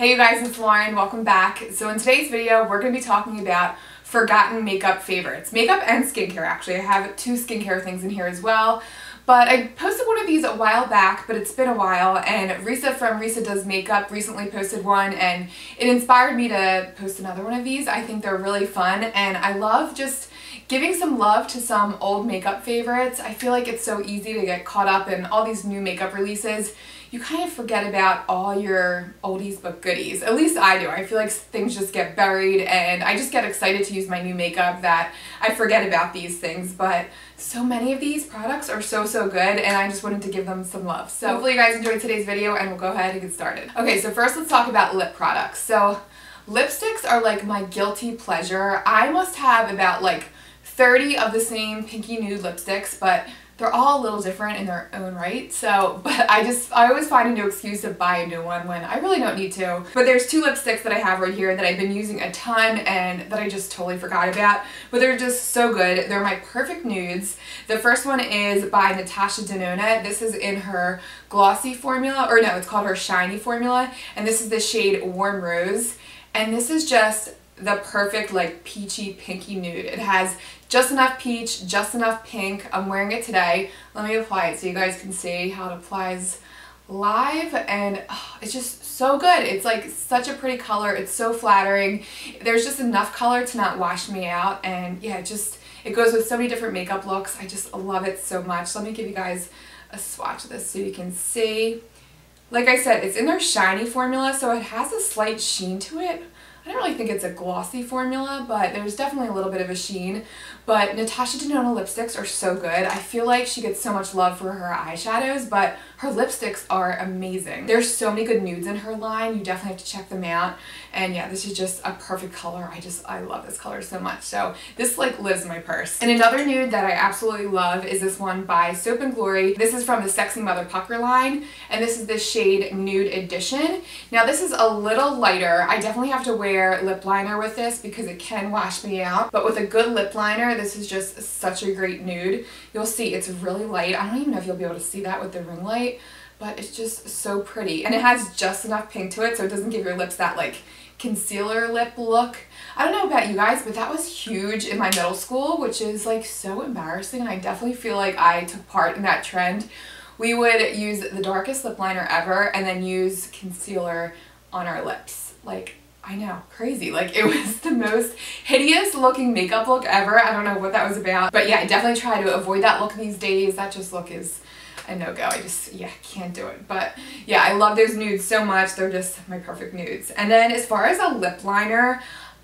Hey you guys, it's Lauren. Welcome back. So in today's video, we're going to be talking about forgotten makeup favorites. Makeup and skincare, actually. I have two skincare things in here as well. But I posted one of these a while back, but it's been a while, and Risa from Risa Does Makeup recently posted one, and it inspired me to post another one of these. I think they're really fun, and I love just giving some love to some old makeup favorites. I feel like it's so easy to get caught up in all these new makeup releases. You kind of forget about all your oldies but goodies. At least I do. I feel like things just get buried, and I just get excited to use my new makeup that I forget about these things. But so many of these products are so good, and I just wanted to give them some love. So hopefully you guys enjoyed today's video, and we'll go ahead and get started. Okay, so first let's talk about lip products. So lipsticks are like my guilty pleasure. I must have about like 30 of the same pinky nude lipsticks, but they're all a little different in their own right. So, but I always find a new excuse to buy a new one when I really don't need to. But there's two lipsticks that I have right here that I've been using a ton and that I just totally forgot about. But they're just so good. They're my perfect nudes. The first one is by Natasha Denona. This is in her glossy formula, or no, it's called her shiny formula. And this is the shade Warm Rose. And this is just the perfect like peachy pinky nude. It has just enough peach, just enough pink. I'm wearing it today. Let me apply it so you guys can see how it applies live, and it's just so good. It's like such a pretty color. It's so flattering. There's just enough color to not wash me out, and yeah, it goes with so many different makeup looks. I just love it so much. Let me give you guys a swatch of this so you can see. Like I said, it's in their shiny formula, so it has a slight sheen to it. I don't really think it's a glossy formula, but there's definitely a little bit of a sheen. But Natasha Denona lipsticks are so good. I feel like she gets so much love for her eyeshadows, but her lipsticks are amazing. There's so many good nudes in her line. You definitely have to check them out. And yeah, this is just a perfect color. I love this color so much. So this like lives in my purse. And another nude that I absolutely love is this one by Soap & Glory. This is from the Sexy Mother Pucker line, and this is the shade Nude Edition. Now this is a little lighter. I definitely have to wear lip liner with this because it can wash me out. But with a good lip liner, this is just such a great nude. You'll see it's really light. I don't even know if you'll be able to see that with the ring light, but it's just so pretty. And it has just enough pink to it so it doesn't give your lips that like concealer lip look. I don't know about you guys, but that was huge in my middle school, which is like so embarrassing, and I definitely feel like I took part in that trend. We would use the darkest lip liner ever and then use concealer on our lips. Like, I know, crazy. Like, it was the most hideous looking makeup look ever. I don't know what that was about. But yeah, I definitely try to avoid that look these days. That just look is a no-go. I just, yeah, can't do it. But yeah, I love those nudes so much. They're just my perfect nudes. And then as far as a lip liner,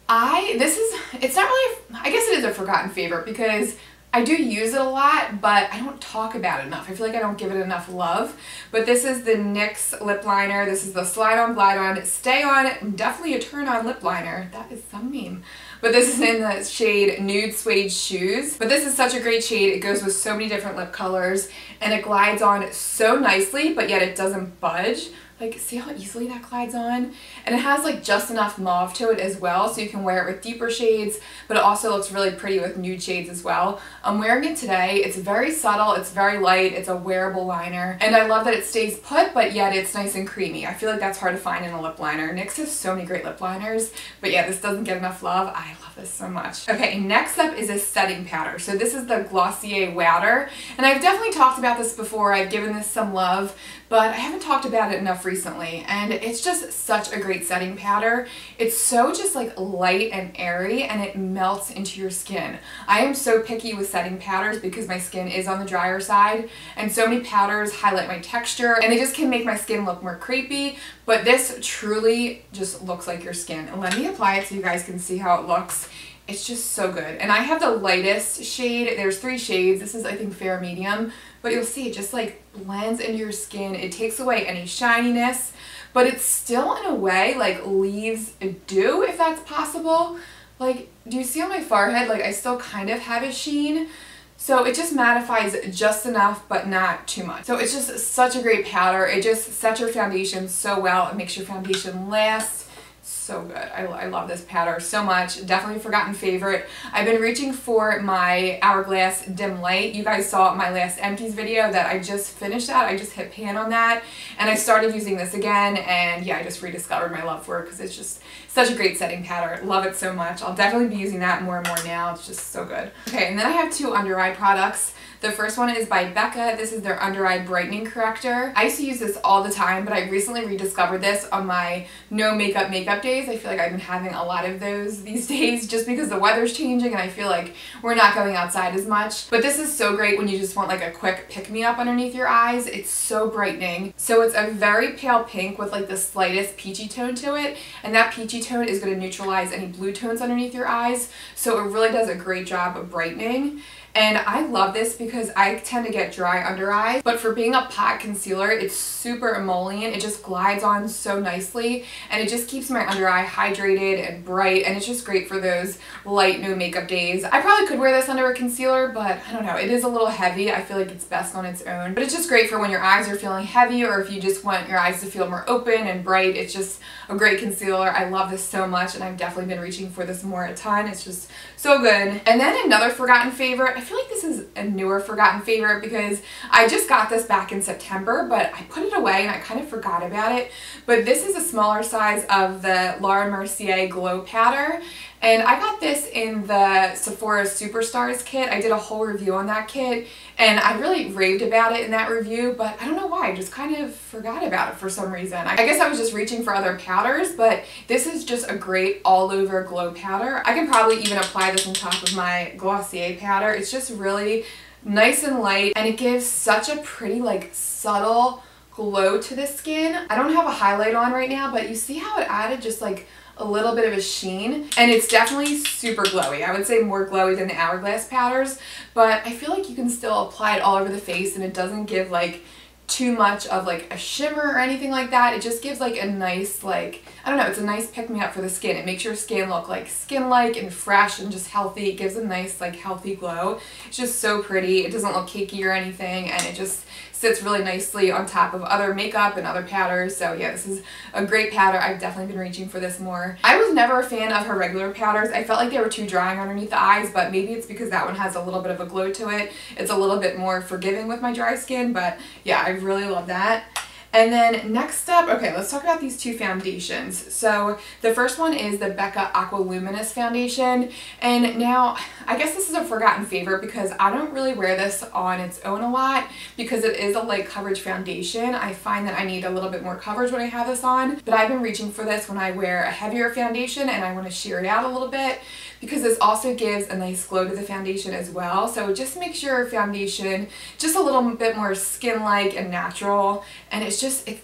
it's not really, I guess it is a forgotten favorite because I do use it a lot, but I don't talk about it enough. I feel like I don't give it enough love. But this is the NYX lip liner. This is the Slide On, Glide On, Stay On, definitely a turn on lip liner. That is some meme. But this is in the shade Nude Suede Shoes. But this is such a great shade. It goes with so many different lip colors, and it glides on so nicely, but yet it doesn't budge. Like, see how easily that glides on? And it has like just enough mauve to it as well, so you can wear it with deeper shades, but it also looks really pretty with nude shades as well. I'm wearing it today. It's very subtle, it's very light, it's a wearable liner, and I love that it stays put, but yet it's nice and creamy. I feel like that's hard to find in a lip liner. NYX has so many great lip liners, but yeah, this doesn't get enough love. I love this so much. Okay, next up is a setting powder. So this is the Glossier Wowder, and I've definitely talked about this before. I've given this some love, but I haven't talked about it enough recently, and it's just such a great setting powder. It's so just like light and airy, and it melts into your skin. I am so picky with setting powders because my skin is on the drier side, and so many powders highlight my texture, and they just can make my skin look more crepey, but this truly just looks like your skin. And let me apply it so you guys can see how it looks. It's just so good. And I have the lightest shade. There's 3 shades. This is, I think, fair medium. But you'll see it just like blends into your skin. It takes away any shininess, but it still in a way like leaves a dew, if that's possible. Like, do you see on my forehead, like I still kind of have a sheen? So it just mattifies just enough, but not too much. So it's just such a great powder. It just sets your foundation so well. It makes your foundation last. so good. I love this powder so much. Definitely a forgotten favorite. I've been reaching for my Hourglass Dim Light. You guys saw my last empties video that I just finished that. I just hit pan on that and I started using this again, and yeah, I just rediscovered my love for it because it's just such a great setting powder. Love it so much. I'll definitely be using that more and more now. It's just so good. Okay, and then I have two under eye products. The first one is by Becca. This is their under eye brightening corrector. I used to use this all the time, but I recently rediscovered this on my no makeup days. I feel like I've been having a lot of those these days just because the weather's changing and I feel like we're not going outside as much. But this is so great when you just want like a quick pick-me-up underneath your eyes. It's so brightening. So it's a very pale pink with like the slightest peachy tone to it, and that peachy tone is going to neutralize any blue tones underneath your eyes. So it really does a great job of brightening. And I love this because I tend to get dry under eyes, but for being a pot concealer, it's super emollient. It just glides on so nicely and it just keeps my under eye hydrated and bright, and it's just great for those light no makeup days. I probably could wear this under a concealer, but I don't know, it is a little heavy. I feel like it's best on its own, but it's just great for when your eyes are feeling heavy or if you just want your eyes to feel more open and bright. It's just a great concealer. I love this so much and I've definitely been reaching for this more a ton. It's just so good. And then another forgotten favorite. I feel like this is a newer forgotten favorite because I just got this back in September, but I put it away and I kind of forgot about it. But this is a smaller size of the Laura Mercier Glow Powder. And I got this in the Sephora Superstars kit. I did a whole review on that kit and I really raved about it in that review, but I don't know why, I just kind of forgot about it for some reason. I guess I was just reaching for other powders, but this is just a great all over glow powder. I can probably even apply this on top of my Glossier powder. It's just really nice and light and it gives such a pretty like subtle glow to the skin. I don't have a highlight on right now, but you see how it added just like a little bit of a sheen, and it's definitely super glowy. I would say more glowy than the Hourglass powders, but I feel like you can still apply it all over the face and it doesn't give like too much of like a shimmer or anything like that. It just gives like a nice, like, I don't know, it's a nice pick-me-up for the skin. It makes your skin look like skin-like and fresh and just healthy. It gives a nice like healthy glow. It's just so pretty. It doesn't look cakey or anything, and it just sits really nicely on top of other makeup and other powders. So yeah, this is a great powder. I've definitely been reaching for this more. I was never a fan of her regular powders. I felt like they were too drying underneath the eyes, but maybe it's because that one has a little bit of a glow to it. It's a little bit more forgiving with my dry skin, but yeah, I really love that. And then next up, okay, let's talk about these two foundations. So the first one is the Becca Aqua Luminous Foundation. And now, I guess this is a forgotten favorite because I don't really wear this on its own a lot because it is a light coverage foundation. I find that I need a little bit more coverage when I have this on, but I've been reaching for this when I wear a heavier foundation and I want to sheer it out a little bit because this also gives a nice glow to the foundation as well. So it just makes your foundation just a little bit more skin-like and natural, and it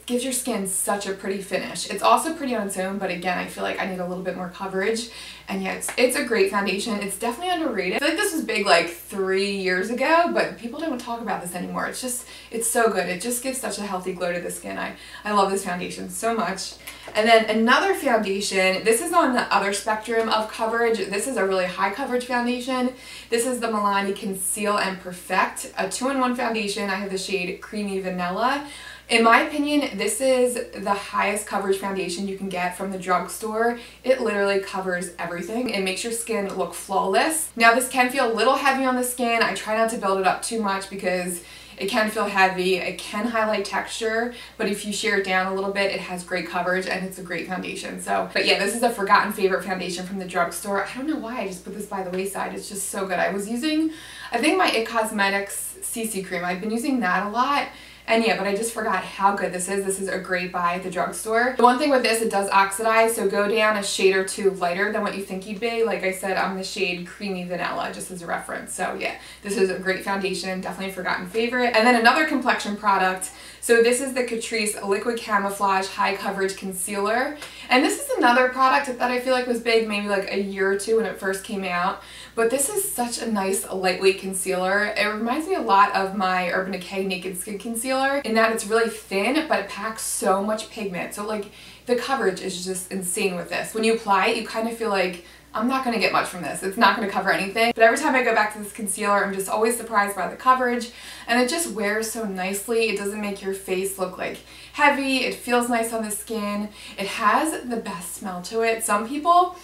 gives your skin such a pretty finish. It's also pretty on its own, but again, I feel like I need a little bit more coverage. And yeah, it's a great foundation. It's definitely underrated. I feel like this was big like 3 years ago, but people don't talk about this anymore. It's so good. It just gives such a healthy glow to the skin. I love this foundation so much. And then another foundation, this is on the other spectrum of coverage. This is a really high coverage foundation. This is the Milani Conceal and Perfect, a 2-in-1 foundation. I have the shade Creamy Vanilla. In my opinion, this is the highest coverage foundation you can get from the drugstore. It literally covers everything. It makes your skin look flawless. Now this can feel a little heavy on the skin. I try not to build it up too much because it can feel heavy. It can highlight texture, but if you shear it down a little bit, it has great coverage and it's a great foundation. So, but yeah, this is a forgotten favorite foundation from the drugstore. I don't know why I just put this by the wayside. It's just so good. I was using, I think my It Cosmetics CC cream. I've been using that a lot. And yeah, but I just forgot how good this is. This is a great buy at the drugstore. The one thing with this, it does oxidize, so go down a shade or two lighter than what you think you'd be. Like I said, I'm the shade Creamy Vanilla, just as a reference. So yeah, this is a great foundation, definitely a forgotten favorite. And then another complexion product. So this is the Catrice Liquid Camouflage High Coverage Concealer. And this is another product that I feel like was big maybe like a year or two when it first came out. But this is such a nice lightweight concealer. It reminds me a lot of my Urban Decay Naked Skin Concealer in that it's really thin, but it packs so much pigment. So like the coverage is just insane with this. When you apply it, you kind of feel like I'm not going to get much from this. It's not going to cover anything. But every time I go back to this concealer, I'm just always surprised by the coverage. And it just wears so nicely. It doesn't make your face look like heavy. It feels nice on the skin. It has the best smell to it. Some people,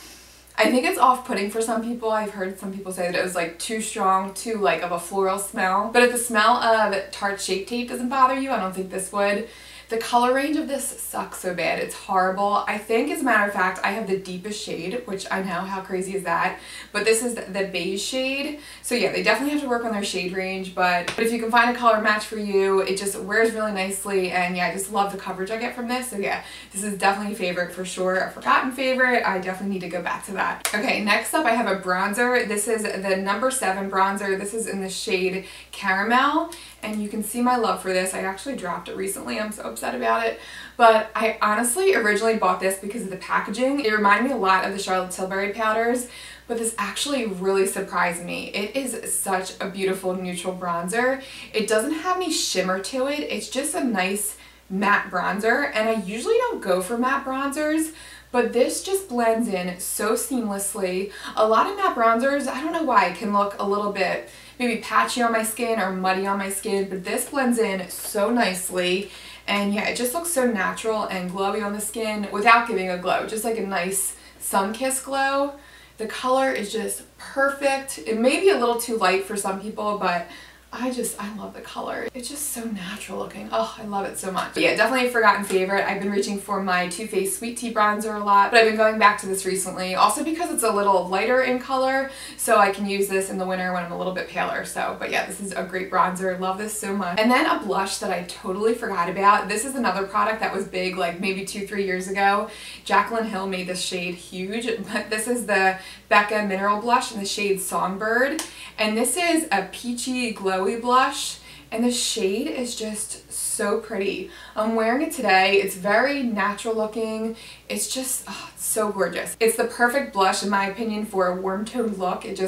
I think it's off-putting for some people. I've heard some people say that it was like too strong, too like of a floral smell. But if the smell of Tarte Shape Tape doesn't bother you, I don't think this would. The color range of this sucks so bad. It's horrible. I think, as a matter of fact, I have the deepest shade, which I know, how crazy is that? But this is the beige shade. So yeah, they definitely have to work on their shade range, but if you can find a color match for you, it just wears really nicely, and yeah, I just love the coverage I get from this. So yeah, this is definitely a favorite for sure. A forgotten favorite. I definitely need to go back to that. Okay, next up I have a bronzer. This is the number 7 bronzer. This is in the shade Caramel. And you can see my love for this. I actually dropped it recently. I'm so upset about it. But I honestly originally bought this because of the packaging. It reminded me a lot of the Charlotte Tilbury powders, but this actually really surprised me. It is such a beautiful neutral bronzer. It doesn't have any shimmer to it. It's just a nice matte bronzer, and I usually don't go for matte bronzers, but this just blends in so seamlessly. A lot of matte bronzers, I don't know why, can look a little bit maybe patchy on my skin or muddy on my skin, but this blends in so nicely. And yeah, it just looks so natural and glowy on the skin without giving a glow, just like a nice sun-kissed glow. The color is just perfect. It may be a little too light for some people, but I love the color. It's just so natural looking. Oh, I love it so much. But yeah, definitely a forgotten favorite. I've been reaching for my Too Faced Sweet Tea bronzer a lot, but I've been going back to this recently. Also because it's a little lighter in color, so I can use this in the winter when I'm a little bit paler. So, but yeah, this is a great bronzer. Love this so much. And then a blush that I totally forgot about. This is another product that was big like maybe 2-3 years ago. Jaclyn Hill made this shade huge, but this is the Becca Mineral Blush in the shade Songbird. And this is a peachy glowy blush, and the shade is just so pretty. I'm wearing it today. It's very natural looking. It's just it's so gorgeous. It's the perfect blush in my opinion for a warm toned look. It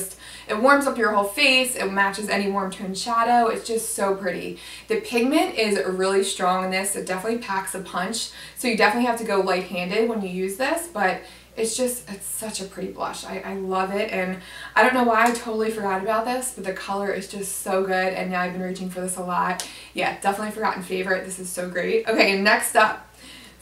warms up your whole face. It matches any warm toned shadow. It's just so pretty. The pigment is really strong in this. It definitely packs a punch. So you definitely have to go light-handed when you use this, but it's such a pretty blush. I love it, and I don't know why I totally forgot about this, but the color is just so good, and now I've been reaching for this a lot. Yeah, definitely forgotten favorite. This is so great. Okay, next up,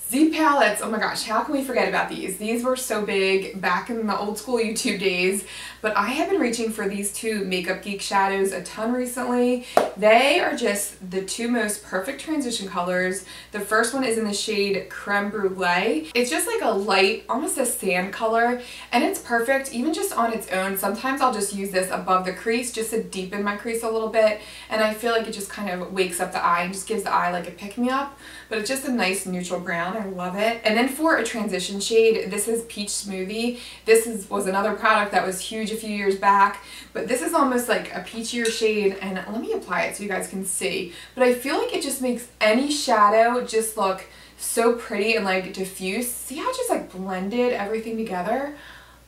Z palettes. Oh my gosh, how can we forget about these? These were so big back in the old school YouTube days, but I have been reaching for these two Makeup Geek shadows a ton recently. They are just the two most perfect transition colors. The first one is in the shade Crème Brulee. It's just like a light, almost a sand color, and it's perfect even just on its own. Sometimes I'll just use this above the crease just to deepen my crease a little bit, and I feel like it just kind of wakes up the eye and just gives the eye like a pick-me-up, but it's just a nice neutral brown. I love it. And then for a transition shade, this is Peach Smoothie. This was another product that was huge a few years back, but this is almost like a peachier shade, and let me apply it so you guys can see. But I feel like it just makes any shadow just look so pretty and like diffuse. See how it just like blended everything together?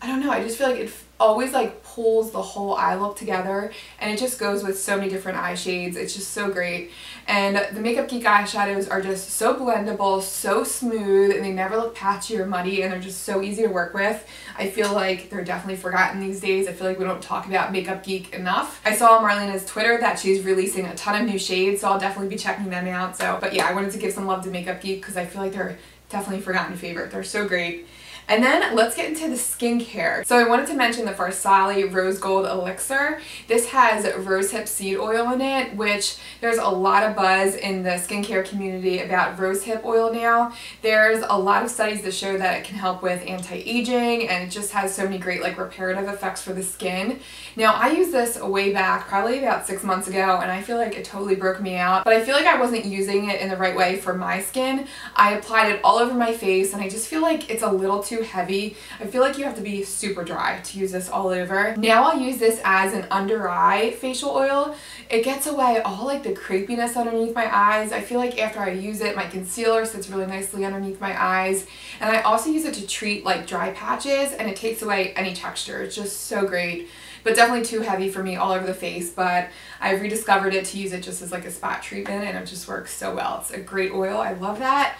I don't know, I just feel like it always like pulls the whole eye look together, and it just goes with so many different eye shades. It's just so great. And the Makeup Geek eyeshadows are just so blendable, so smooth, and they never look patchy or muddy, and they're just so easy to work with. I feel like they're definitely forgotten these days. I feel like we don't talk about Makeup Geek enough. I saw on Marlena's Twitter that she's releasing a ton of new shades, so I'll definitely be checking them out. So, but yeah, I wanted to give some love to Makeup Geek because I feel like they're definitely a forgotten favorite. They're so great. And then let's get into the skincare. So I wanted to mention the Farsali Rose Gold Elixir. This has rosehip seed oil in it, which there's a lot of buzz in the skincare community about rosehip oil now. There's a lot of studies that show that it can help with anti-aging, and it just has so many great like reparative effects for the skin. Now I used this way back, probably about 6 months ago, and I feel like it totally broke me out, but I feel like I wasn't using it in the right way for my skin. I applied it all over my face, and I just feel like it's a little too heavy. I feel like you have to be super dry to use this all over. Now I'll use this as an under eye facial oil. It gets away all like the crepiness underneath my eyes. I feel like after I use it, my concealer sits really nicely underneath my eyes. And I also use it to treat like dry patches, and it takes away any texture. It's just so great. But definitely too heavy for me all over the face, but I've rediscovered it to use it just as like a spot treatment, and it just works so well. It's a great oil. I love that.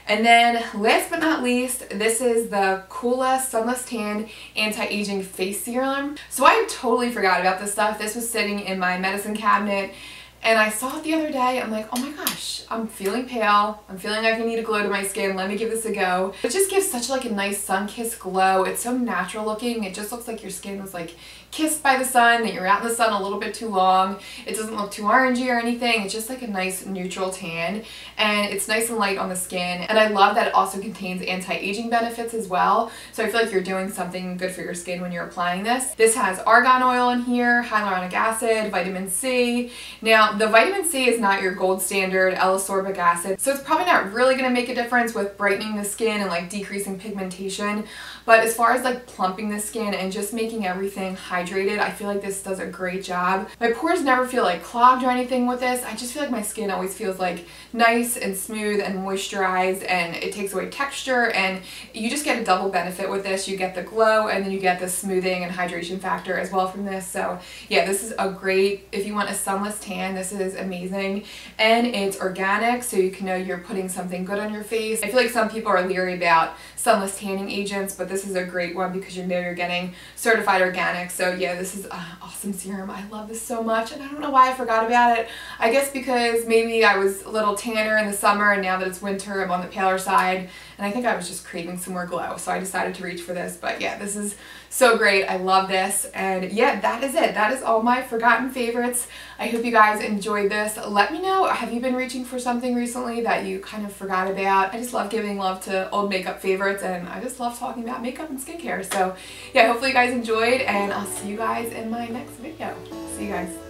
And then last but not least, this is the Coola Sunless Tan Anti-Aging Face Serum. So I totally forgot about this stuff. This was sitting in my medicine cabinet and I saw it the other day. I'm like, oh my gosh, I'm feeling pale. I'm feeling like I need a glow to my skin. Let me give this a go. It just gives such like a nice sun-kissed glow. It's so natural looking. It just looks like your skin was like kissed by the sun, that you're out in the sun a little bit too long. It doesn't look too orangey or anything. It's just like a nice neutral tan, and it's nice and light on the skin. And I love that it also contains anti-aging benefits as well. So I feel like you're doing something good for your skin when you're applying this. This has argan oil in here, hyaluronic acid, vitamin C. Now, the vitamin C is not your gold standard L-ascorbic acid, so it's probably not really going to make a difference with brightening the skin and like decreasing pigmentation. But as far as like plumping the skin and just making everything hydrated, I feel like this does a great job. My pores never feel like clogged or anything with this. I just feel like my skin always feels like nice and smooth and moisturized, and it takes away texture, and you just get a double benefit with this. You get the glow and then you get the smoothing and hydration factor as well from this. So yeah, this is a great, if you want a sunless tan, this is amazing. And it's organic, so you can know you're putting something good on your face. I feel like some people are leery about sunless tanning agents, but this is a great one because you know you're getting certified organic. So yeah, this is an awesome serum. I love this so much, and I don't know why I forgot about it. I guess because maybe I was a little tanner in the summer, and now that it's winter, I'm on the paler side, and I think I was just craving some more glow, so I decided to reach for this. But yeah, this is so great. I love this. And yeah, that is it. That is all my forgotten favorites. I hope you guys enjoyed this. Let me know, have you been reaching for something recently that you kind of forgot about? I just love giving love to old makeup favorites, and I just love talking about makeup and skincare. So yeah, hopefully you guys enjoyed, and I'll see you guys in my next video. See you guys.